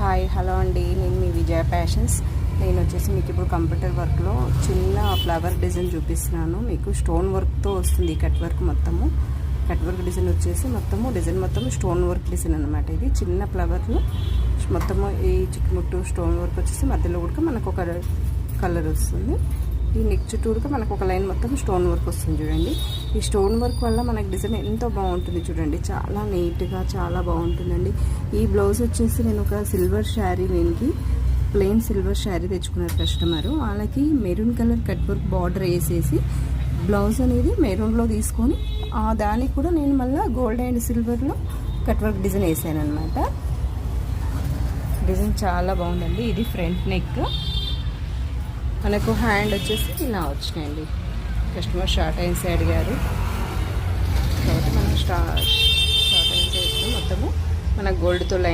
Hi hello అండి, నేను మీ విజయ fashions. నేను వచ్చేసి మీకు ఇప్పుడు కంప్యూటర్ వర్క్లో చిన్న ఫ్లవర్ డిజైన్ చూపిస్తున్నాను. మీకు స్టోన్ వర్క్తో వస్తుంది. కట్ వర్క్ మొత్తము కట్ వర్క్ డిజైన్ వచ్చేసి డిజైన్ మొత్తము స్టోన్ వర్క్ డిజైన్ అనమాట. ఇది చిన్న ఫ్లవర్లో మొత్తము ఈ చుట్టుముట్టు స్టోన్ వర్క్ వచ్చేసి మధ్యలో కూడా మనకు ఒక కలర్ వస్తుంది. ఈ నెక్ చుట్టూరుగా మనకు ఒక లైన్ మొత్తం స్టోన్ వర్క్ వస్తుంది. చూడండి, ఈ స్టోన్ వర్క్ వల్ల మనకు డిజైన్ ఎంతో బాగుంటుంది. చూడండి, చాలా నీట్గా చాలా బాగుంటుందండి. ఈ బ్లౌజ్ వచ్చేసి నేను ఒక సిల్వర్ శారీ, దీనికి ప్లెయిన్ సిల్వర్ శారీ తెచ్చుకున్నారు కస్టమరు. వాళ్ళకి maroon colour cut work border వేసేసి బ్లౌజ్ అనేది మెరూన్లో తీసుకొని దానికి కూడా నేను మళ్ళీ గోల్డ్ అండ్ సిల్వర్లో కట్ వర్క్ డిజైన్ వేసాను అనమాట. డిజైన్ చాలా బాగుందండి. ఇది ఫ్రంట్ నెక్, మనకు హ్యాండ్ వచ్చేసి ఇలా వచ్చినాయండి. కస్టమర్ షార్ట్ హ్యాండ్స్ అడిగారు కాబట్టి మనం షార్ట్ హ్యాండ్స్ వేసుకుని మొత్తము మన గోల్డ్తో లైన్